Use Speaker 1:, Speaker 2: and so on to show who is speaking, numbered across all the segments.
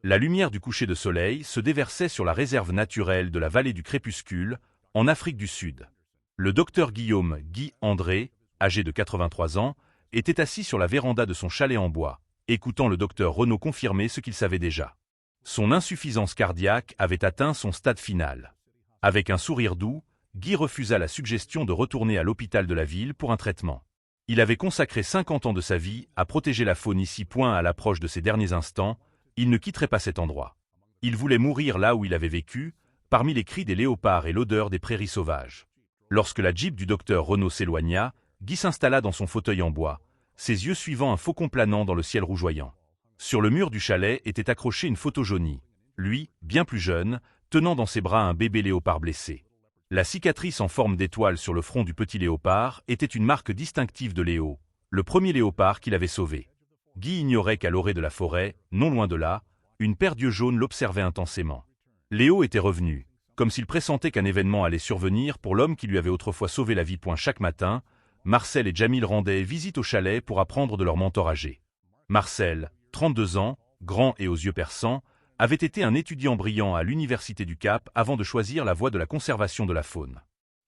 Speaker 1: La lumière du coucher de soleil se déversait sur la réserve naturelle de la vallée du Crépuscule, en Afrique du Sud. Le docteur Guillaume Guy André, âgé de 83 ans, était assis sur la véranda de son chalet en bois, écoutant le docteur Renaud confirmer ce qu'il savait déjà. Son insuffisance cardiaque avait atteint son stade final. Avec un sourire doux, Guy refusa la suggestion de retourner à l'hôpital de la ville pour un traitement. Il avait consacré 50 ans de sa vie à protéger la faune ici. À l'approche de ses derniers instants, il ne quitterait pas cet endroit. Il voulait mourir là où il avait vécu, parmi les cris des léopards et l'odeur des prairies sauvages. Lorsque la Jeep du docteur Renaud s'éloigna, Guy s'installa dans son fauteuil en bois, ses yeux suivant un faucon planant dans le ciel rougeoyant. Sur le mur du chalet était accrochée une photo jaunie. Lui, bien plus jeune, tenant dans ses bras un bébé léopard blessé. La cicatrice en forme d'étoile sur le front du petit léopard était une marque distinctive de Léo, le premier léopard qu'il avait sauvé. Guy ignorait qu'à l'orée de la forêt, non loin de là, une paire d'yeux jaunes l'observait intensément. Léo était revenu, comme s'il pressentait qu'un événement allait survenir pour l'homme qui lui avait autrefois sauvé la vie. Chaque matin, Marcel et Jamil rendaient visite au chalet pour apprendre de leur mentor âgé. Marcel, 32 ans, grand et aux yeux perçants, avait été un étudiant brillant à l'université du Cap avant de choisir la voie de la conservation de la faune.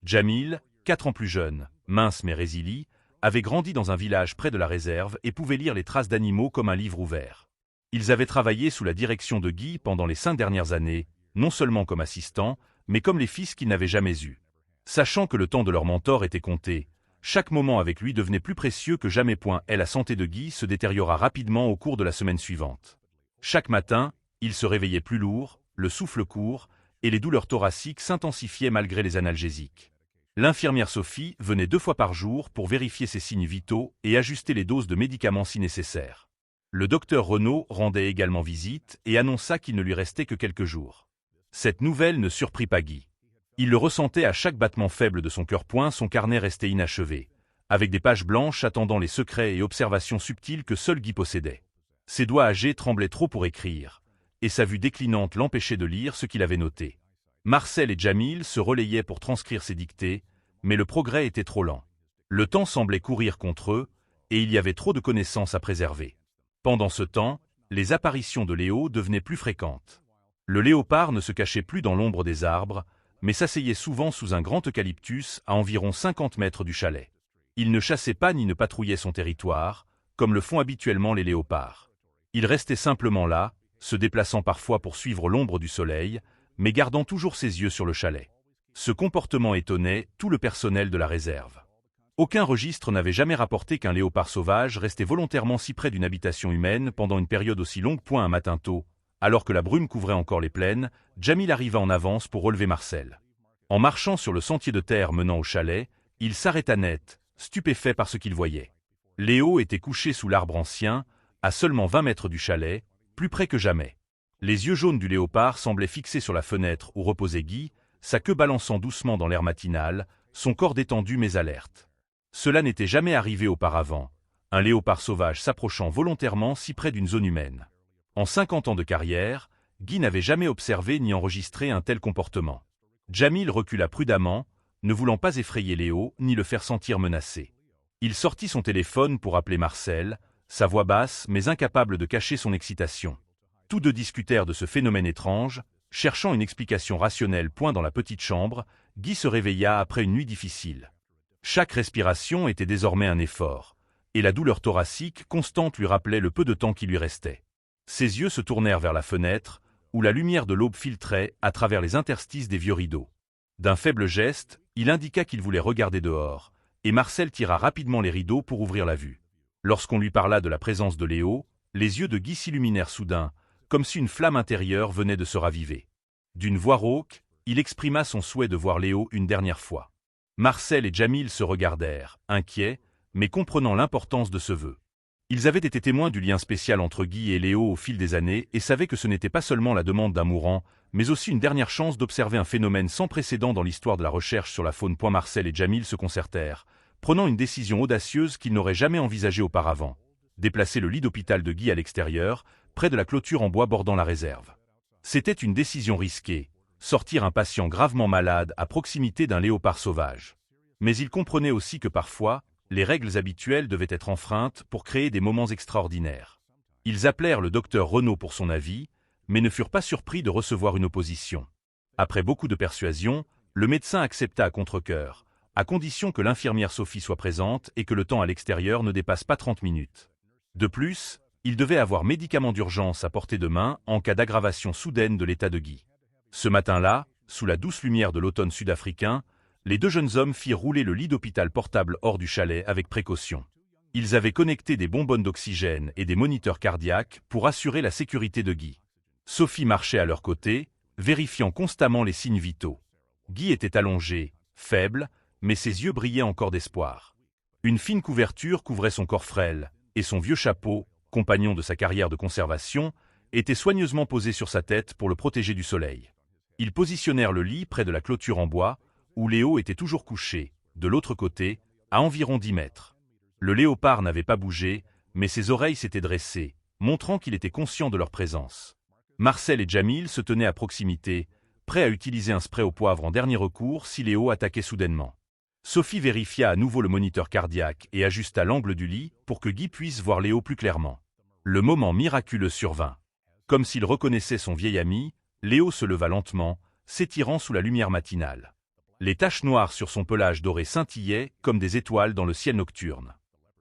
Speaker 1: Jamil, 4 ans plus jeune, mince mais résilient, avait grandi dans un village près de la réserve et pouvait lire les traces d'animaux comme un livre ouvert. Ils avaient travaillé sous la direction de Guy pendant les 5 dernières années, non seulement comme assistants, mais comme les fils qu'ils n'avaient jamais eus. Sachant que le temps de leur mentor était compté, chaque moment avec lui devenait plus précieux que jamais. La santé de Guy se détériora rapidement au cours de la semaine suivante. Chaque matin, il se réveillait plus lourd, le souffle court, et les douleurs thoraciques s'intensifiaient malgré les analgésiques. L'infirmière Sophie venait 2 fois par jour pour vérifier ses signes vitaux et ajuster les doses de médicaments si nécessaire. Le docteur Renaud rendait également visite et annonça qu'il ne lui restait que quelques jours. Cette nouvelle ne surprit pas Guy. Il le ressentait à chaque battement faible de son cœur. Son carnet restait inachevé, avec des pages blanches attendant les secrets et observations subtiles que seul Guy possédait. Ses doigts âgés tremblaient trop pour écrire, et sa vue déclinante l'empêchait de lire ce qu'il avait noté. Marcel et Jamil se relayaient pour transcrire ses dictées, mais le progrès était trop lent. Le temps semblait courir contre eux, et il y avait trop de connaissances à préserver. Pendant ce temps, les apparitions de Léo devenaient plus fréquentes. Le léopard ne se cachait plus dans l'ombre des arbres, mais s'asseyait souvent sous un grand eucalyptus à environ 50 mètres du chalet. Il ne chassait pas ni ne patrouillait son territoire, comme le font habituellement les léopards. Il restait simplement là, se déplaçant parfois pour suivre l'ombre du soleil, mais gardant toujours ses yeux sur le chalet. Ce comportement étonnait tout le personnel de la réserve. Aucun registre n'avait jamais rapporté qu'un léopard sauvage restait volontairement si près d'une habitation humaine pendant une période aussi longue. Un matin tôt, alors que la brume couvrait encore les plaines, Jamil arriva en avance pour relever Marcel. En marchant sur le sentier de terre menant au chalet, il s'arrêta net, stupéfait par ce qu'il voyait. Léo était couché sous l'arbre ancien, à seulement 20 mètres du chalet, plus près que jamais. Les yeux jaunes du léopard semblaient fixés sur la fenêtre où reposait Guy, sa queue balançant doucement dans l'air matinal, son corps détendu mais alerte. Cela n'était jamais arrivé auparavant, un léopard sauvage s'approchant volontairement si près d'une zone humaine. En 50 ans de carrière, Guy n'avait jamais observé ni enregistré un tel comportement. Jamil recula prudemment, ne voulant pas effrayer Léo ni le faire sentir menacé. Il sortit son téléphone pour appeler Marcel, sa voix basse mais incapable de cacher son excitation. Tous deux discutèrent de ce phénomène étrange, cherchant une explication rationnelle. Dans la petite chambre, Guy se réveilla après une nuit difficile. Chaque respiration était désormais un effort, et la douleur thoracique constante lui rappelait le peu de temps qui lui restait. Ses yeux se tournèrent vers la fenêtre, où la lumière de l'aube filtrait à travers les interstices des vieux rideaux. D'un faible geste, il indiqua qu'il voulait regarder dehors, et Marcel tira rapidement les rideaux pour ouvrir la vue. Lorsqu'on lui parla de la présence de Léo, les yeux de Guy s'illuminèrent soudain, comme si une flamme intérieure venait de se raviver. D'une voix rauque, il exprima son souhait de voir Léo une dernière fois. Marcel et Jamil se regardèrent, inquiets, mais comprenant l'importance de ce vœu. Ils avaient été témoins du lien spécial entre Guy et Léo au fil des années et savaient que ce n'était pas seulement la demande d'un mourant, mais aussi une dernière chance d'observer un phénomène sans précédent dans l'histoire de la recherche sur la faune. Marcel et Jamil se concertèrent, prenant une décision audacieuse qu'ils n'auraient jamais envisagée auparavant. Déplacer le lit d'hôpital de Guy à l'extérieur, près de la clôture en bois bordant la réserve. C'était une décision risquée, sortir un patient gravement malade à proximité d'un léopard sauvage. Mais ils comprenaient aussi que parfois, les règles habituelles devaient être enfreintes pour créer des moments extraordinaires. Ils appelèrent le docteur Renaud pour son avis, mais ne furent pas surpris de recevoir une opposition. Après beaucoup de persuasion, le médecin accepta à contre-cœur, à condition que l'infirmière Sophie soit présente et que le temps à l'extérieur ne dépasse pas 30 minutes. De plus, il devait avoir médicaments d'urgence à portée de main en cas d'aggravation soudaine de l'état de Guy. Ce matin-là, sous la douce lumière de l'automne sud-africain, les deux jeunes hommes firent rouler le lit d'hôpital portable hors du chalet avec précaution. Ils avaient connecté des bonbonnes d'oxygène et des moniteurs cardiaques pour assurer la sécurité de Guy. Sophie marchait à leur côté, vérifiant constamment les signes vitaux. Guy était allongé, faible, mais ses yeux brillaient encore d'espoir. Une fine couverture couvrait son corps frêle, et son vieux chapeau, compagnon de sa carrière de conservation, était soigneusement posé sur sa tête pour le protéger du soleil. Ils positionnèrent le lit près de la clôture en bois, où Léo était toujours couché, de l'autre côté, à environ 10 mètres. Le léopard n'avait pas bougé, mais ses oreilles s'étaient dressées, montrant qu'il était conscient de leur présence. Marcel et Jamil se tenaient à proximité, prêts à utiliser un spray au poivre en dernier recours si Léo attaquait soudainement. Sophie vérifia à nouveau le moniteur cardiaque et ajusta l'angle du lit pour que Guy puisse voir Léo plus clairement. Le moment miraculeux survint. Comme s'il reconnaissait son vieil ami, Léo se leva lentement, s'étirant sous la lumière matinale. Les taches noires sur son pelage doré scintillaient comme des étoiles dans le ciel nocturne.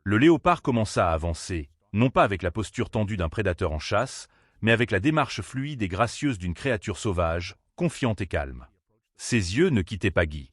Speaker 1: Le léopard commença à avancer, non pas avec la posture tendue d'un prédateur en chasse, mais avec la démarche fluide et gracieuse d'une créature sauvage, confiante et calme. Ses yeux ne quittaient pas Guy.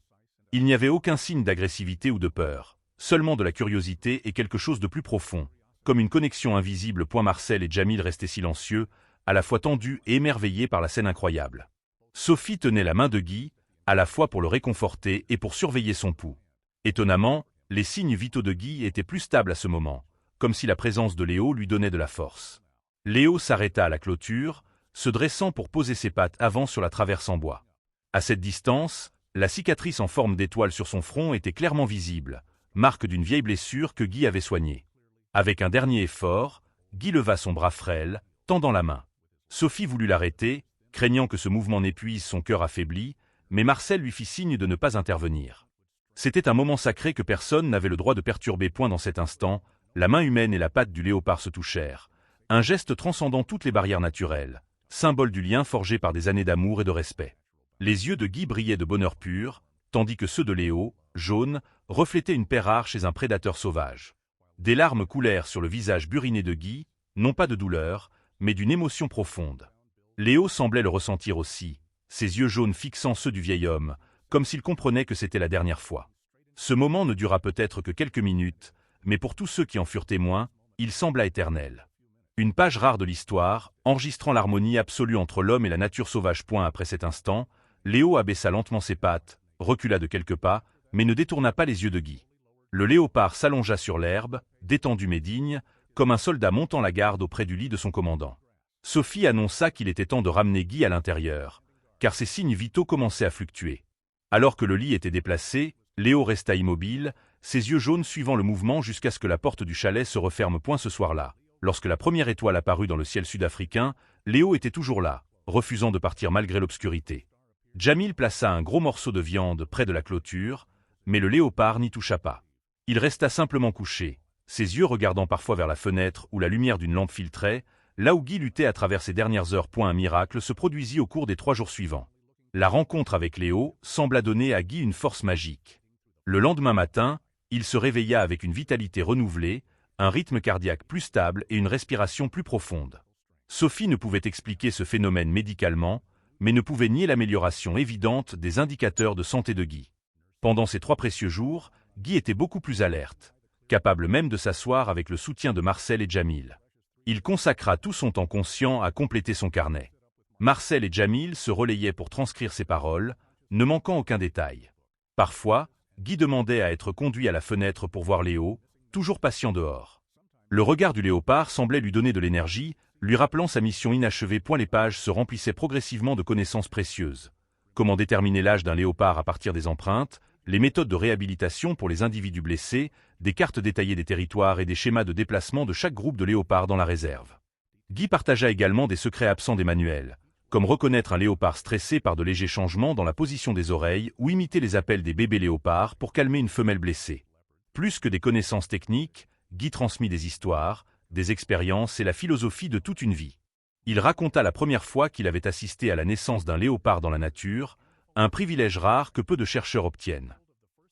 Speaker 1: Il n'y avait aucun signe d'agressivité ou de peur, seulement de la curiosité et quelque chose de plus profond, comme une connexion invisible. Marcel et Jamil restaient silencieux, à la fois tendus et émerveillés par la scène incroyable. Sophie tenait la main de Guy, à la fois pour le réconforter et pour surveiller son pouls. Étonnamment, les signes vitaux de Guy étaient plus stables à ce moment, comme si la présence de Léo lui donnait de la force. Léo s'arrêta à la clôture, se dressant pour poser ses pattes avant sur la traverse en bois. À cette distance, la cicatrice en forme d'étoile sur son front était clairement visible, marque d'une vieille blessure que Guy avait soignée. Avec un dernier effort, Guy leva son bras frêle, tendant la main. Sophie voulut l'arrêter, craignant que ce mouvement n'épuise son cœur affaibli, mais Marcel lui fit signe de ne pas intervenir. C'était un moment sacré que personne n'avait le droit de perturber. Dans cet instant, la main humaine et la patte du léopard se touchèrent, un geste transcendant toutes les barrières naturelles, symbole du lien forgé par des années d'amour et de respect. Les yeux de Guy brillaient de bonheur pur, tandis que ceux de Léo, jaunes, reflétaient une paix rare chez un prédateur sauvage. Des larmes coulèrent sur le visage buriné de Guy, non pas de douleur, mais d'une émotion profonde. Léo semblait le ressentir aussi, ses yeux jaunes fixant ceux du vieil homme, comme s'il comprenait que c'était la dernière fois. Ce moment ne dura peut-être que quelques minutes, mais pour tous ceux qui en furent témoins, il sembla éternel. Une page rare de l'histoire, enregistrant l'harmonie absolue entre l'homme et la nature sauvage. Après cet instant, Léo abaissa lentement ses pattes, recula de quelques pas, mais ne détourna pas les yeux de Guy. Le léopard s'allongea sur l'herbe, détendu mais digne, comme un soldat montant la garde auprès du lit de son commandant. Sophie annonça qu'il était temps de ramener Guy à l'intérieur, car ses signes vitaux commençaient à fluctuer. Alors que le lit était déplacé, Léo resta immobile, ses yeux jaunes suivant le mouvement jusqu'à ce que la porte du chalet se referme. Ce soir-là, lorsque la première étoile apparut dans le ciel sud-africain, Léo était toujours là, refusant de partir malgré l'obscurité. Jamil plaça un gros morceau de viande près de la clôture, mais le léopard n'y toucha pas. Il resta simplement couché, ses yeux regardant parfois vers la fenêtre où la lumière d'une lampe filtrait, là où Guy luttait à travers ses dernières heures. Un miracle se produisit au cours des 3 jours suivants. La rencontre avec Léo sembla donner à Guy une force magique. Le lendemain matin, il se réveilla avec une vitalité renouvelée, un rythme cardiaque plus stable et une respiration plus profonde. Sophie ne pouvait expliquer ce phénomène médicalement, mais ne pouvait nier l'amélioration évidente des indicateurs de santé de Guy. Pendant ces 3 précieux jours, Guy était beaucoup plus alerte, capable même de s'asseoir avec le soutien de Marcel et Jamil. Il consacra tout son temps conscient à compléter son carnet. Marcel et Jamil se relayaient pour transcrire ses paroles, ne manquant aucun détail. Parfois, Guy demandait à être conduit à la fenêtre pour voir Léo, toujours patient dehors. Le regard du léopard semblait lui donner de l'énergie, lui rappelant sa mission inachevée. Les pages se remplissaient progressivement de connaissances précieuses. Comment déterminer l'âge d'un léopard à partir des empreintes, les méthodes de réhabilitation pour les individus blessés, des cartes détaillées des territoires et des schémas de déplacement de chaque groupe de léopards dans la réserve. Guy partagea également des secrets absents des manuels, comme reconnaître un léopard stressé par de légers changements dans la position des oreilles ou imiter les appels des bébés léopards pour calmer une femelle blessée. Plus que des connaissances techniques, Guy transmit des histoires, des expériences et la philosophie de toute une vie. Il raconta la première fois qu'il avait assisté à la naissance d'un léopard dans la nature, un privilège rare que peu de chercheurs obtiennent.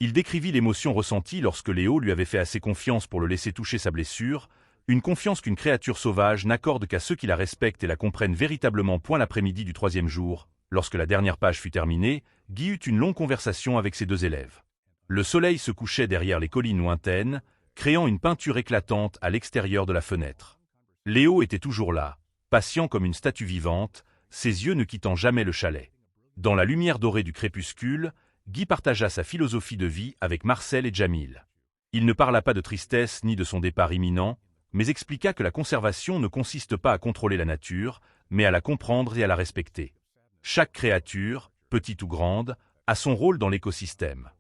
Speaker 1: Il décrivit l'émotion ressentie lorsque Léo lui avait fait assez confiance pour le laisser toucher sa blessure, une confiance qu'une créature sauvage n'accorde qu'à ceux qui la respectent et la comprennent véritablement. L'après-midi du 3e jour, lorsque la dernière page fut terminée, Guy eut une longue conversation avec ses 2 élèves. Le soleil se couchait derrière les collines lointaines, créant une peinture éclatante à l'extérieur de la fenêtre. Léo était toujours là, patient comme une statue vivante, ses yeux ne quittant jamais le chalet. Dans la lumière dorée du crépuscule, Guy partagea sa philosophie de vie avec Marcel et Djamil. Il ne parla pas de tristesse ni de son départ imminent, mais expliqua que la conservation ne consiste pas à contrôler la nature, mais à la comprendre et à la respecter. Chaque créature, petite ou grande, a son rôle dans l'écosystème.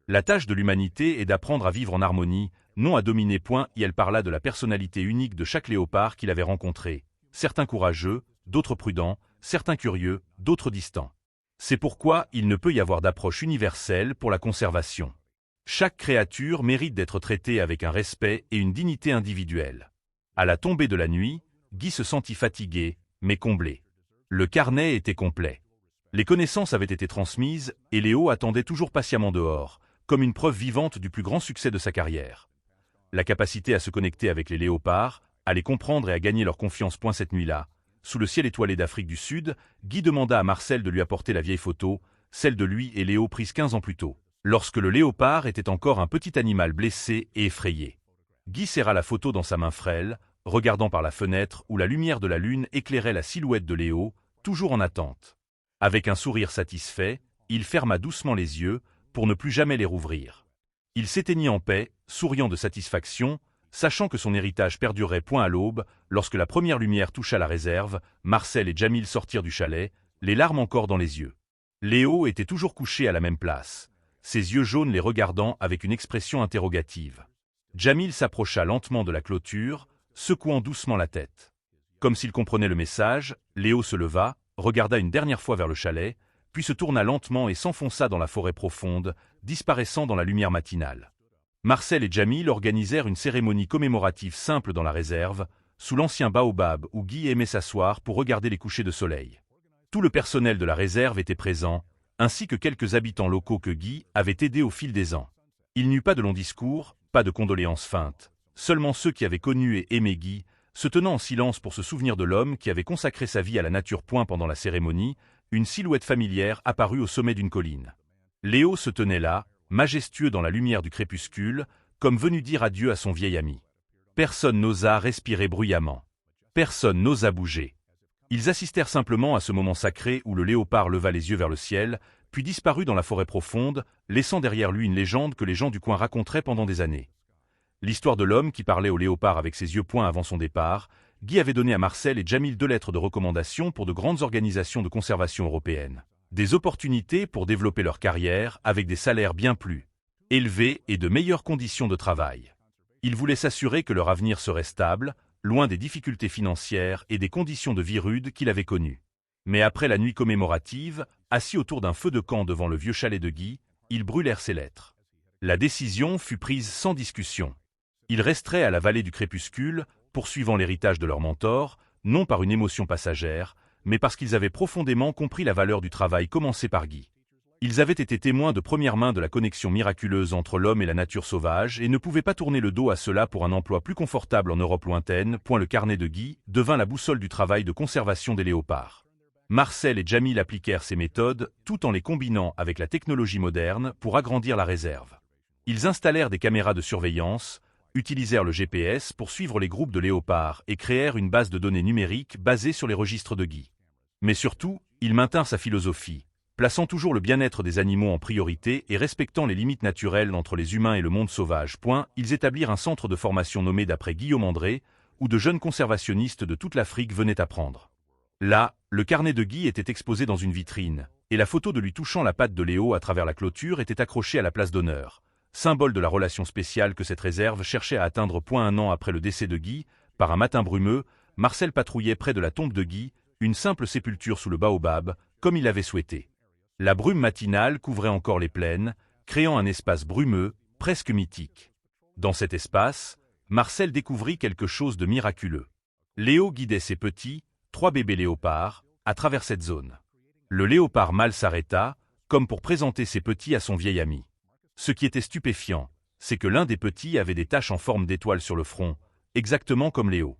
Speaker 1: La tâche de l'humanité est d'apprendre à vivre en harmonie, non à dominer. Et elle parla de la personnalité unique de chaque léopard qu'il avait rencontré, certains courageux, d'autres prudents, certains curieux, d'autres distants. C'est pourquoi il ne peut y avoir d'approche universelle pour la conservation. Chaque créature mérite d'être traitée avec un respect et une dignité individuelle. À la tombée de la nuit, Guy se sentit fatigué, mais comblé. Le carnet était complet. Les connaissances avaient été transmises, et Léo attendait toujours patiemment dehors, comme une preuve vivante du plus grand succès de sa carrière. La capacité à se connecter avec les léopards, à les comprendre et à gagner leur confiance. Cette nuit-là, sous le ciel étoilé d'Afrique du Sud, Guy demanda à Marcel de lui apporter la vieille photo, celle de lui et Léo prise 15 ans plus tôt, lorsque le léopard était encore un petit animal blessé et effrayé. Guy serra la photo dans sa main frêle, regardant par la fenêtre où la lumière de la lune éclairait la silhouette de Léo, toujours en attente. Avec un sourire satisfait, il ferma doucement les yeux, pour ne plus jamais les rouvrir. Il s'éteignit en paix, souriant de satisfaction, sachant que son héritage perdurerait. À l'aube, lorsque la première lumière toucha la réserve, Marcel et Djamil sortirent du chalet, les larmes encore dans les yeux. Léo était toujours couché à la même place, ses yeux jaunes les regardant avec une expression interrogative. Djamil s'approcha lentement de la clôture, secouant doucement la tête. Comme s'il comprenait le message, Léo se leva, regarda une dernière fois vers le chalet, puis se tourna lentement et s'enfonça dans la forêt profonde, disparaissant dans la lumière matinale. Marcel et Djamil organisèrent une cérémonie commémorative simple dans la réserve, sous l'ancien baobab où Guy aimait s'asseoir pour regarder les couchers de soleil. Tout le personnel de la réserve était présent, ainsi que quelques habitants locaux que Guy avait aidés au fil des ans. Il n'y eut pas de long discours, pas de condoléances feintes, seulement ceux qui avaient connu et aimé Guy, se tenant en silence pour se souvenir de l'homme qui avait consacré sa vie à la nature. Pendant la cérémonie, une silhouette familière apparut au sommet d'une colline. Léo se tenait là, majestueux dans la lumière du crépuscule, comme venu dire adieu à son vieil ami. Personne n'osa respirer bruyamment. Personne n'osa bouger. Ils assistèrent simplement à ce moment sacré où le léopard leva les yeux vers le ciel, puis disparut dans la forêt profonde, laissant derrière lui une légende que les gens du coin raconteraient pendant des années. L'histoire de l'homme qui parlait au léopard avec ses yeux avant son départ, Guy avait donné à Marcel et Djamil 2 lettres de recommandation pour de grandes organisations de conservation européennes. Des opportunités pour développer leur carrière avec des salaires bien plus élevés et de meilleures conditions de travail. Ils voulaient s'assurer que leur avenir serait stable, loin des difficultés financières et des conditions de vie rudes qu'il avait connues. Mais après la nuit commémorative, assis autour d'un feu de camp devant le vieux chalet de Guy, ils brûlèrent ces lettres. La décision fut prise sans discussion. Ils resteraient à la vallée du crépuscule, poursuivant l'héritage de leur mentor, non par une émotion passagère, mais parce qu'ils avaient profondément compris la valeur du travail commencé par Guy. Ils avaient été témoins de première main de la connexion miraculeuse entre l'homme et la nature sauvage et ne pouvaient pas tourner le dos à cela pour un emploi plus confortable en Europe lointaine. Le carnet de Guy devint la boussole du travail de conservation des léopards. Marcel et Djamil appliquèrent ces méthodes, tout en les combinant avec la technologie moderne pour agrandir la réserve. Ils installèrent des caméras de surveillance, utilisèrent le GPS pour suivre les groupes de léopards et créèrent une base de données numérique basée sur les registres de Guy. Mais surtout, ils maintinrent sa philosophie, plaçant toujours le bien-être des animaux en priorité et respectant les limites naturelles entre les humains et le monde sauvage. Ils établirent un centre de formation nommé d'après Guillaume André, où de jeunes conservationnistes de toute l'Afrique venaient apprendre. Là, le carnet de Guy était exposé dans une vitrine, et la photo de lui touchant la patte de Léo à travers la clôture était accrochée à la place d'honneur, symbole de la relation spéciale que cette réserve cherchait à atteindre. 1 an après le décès de Guy, par un matin brumeux, Marcel patrouillait près de la tombe de Guy, une simple sépulture sous le baobab, comme il l'avait souhaité. La brume matinale couvrait encore les plaines, créant un espace brumeux, presque mythique. Dans cet espace, Marcel découvrit quelque chose de miraculeux. Léo guidait ses petits, 3 bébés léopards, à travers cette zone. Le léopard mâle s'arrêta, comme pour présenter ses petits à son vieil ami. Ce qui était stupéfiant, c'est que l'un des petits avait des taches en forme d'étoile sur le front, exactement comme Léo.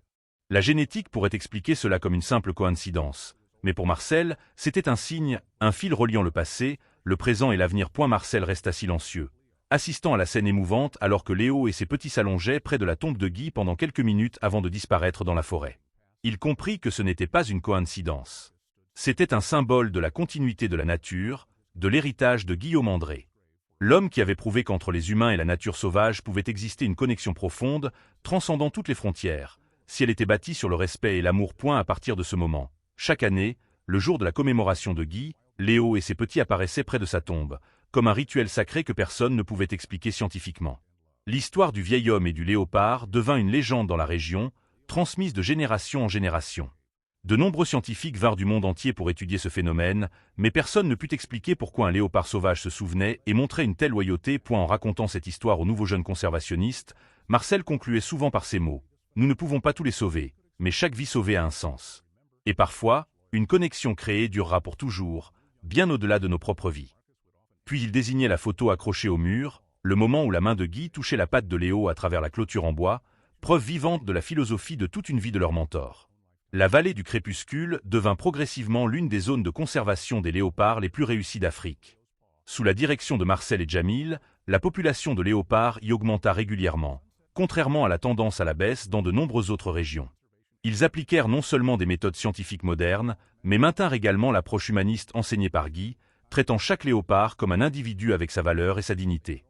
Speaker 1: La génétique pourrait expliquer cela comme une simple coïncidence, mais pour Marcel, c'était un signe, un fil reliant le passé, le présent et l'avenir. Marcel resta silencieux, assistant à la scène émouvante alors que Léo et ses petits s'allongeaient près de la tombe de Guy pendant quelques minutes avant de disparaître dans la forêt. Il comprit que ce n'était pas une coïncidence. C'était un symbole de la continuité de la nature, de l'héritage de Guillaume André. L'homme qui avait prouvé qu'entre les humains et la nature sauvage pouvait exister une connexion profonde, transcendant toutes les frontières, si elle était bâtie sur le respect et l'amour. À partir de ce moment, chaque année, le jour de la commémoration de Guy, Léo et ses petits apparaissaient près de sa tombe, comme un rituel sacré que personne ne pouvait expliquer scientifiquement. L'histoire du vieil homme et du léopard devint une légende dans la région, transmise de génération en génération. De nombreux scientifiques vinrent du monde entier pour étudier ce phénomène, mais personne ne put expliquer pourquoi un léopard sauvage se souvenait et montrait une telle loyauté. En racontant cette histoire aux nouveaux jeunes conservationnistes, Marcel concluait souvent par ces mots. Nous ne pouvons pas tous les sauver, mais chaque vie sauvée a un sens. Et parfois, une connexion créée durera pour toujours, bien au-delà de nos propres vies. Puis il désignait la photo accrochée au mur, le moment où la main de Guy touchait la patte de Léo à travers la clôture en bois, preuve vivante de la philosophie de toute une vie de leur mentor. La vallée du crépuscule devint progressivement l'une des zones de conservation des léopards les plus réussies d'Afrique. Sous la direction de Marcel et Jamil, la population de léopards y augmenta régulièrement, contrairement à la tendance à la baisse dans de nombreuses autres régions. Ils appliquèrent non seulement des méthodes scientifiques modernes, mais maintinrent également l'approche humaniste enseignée par Guy, traitant chaque léopard comme un individu avec sa valeur et sa dignité.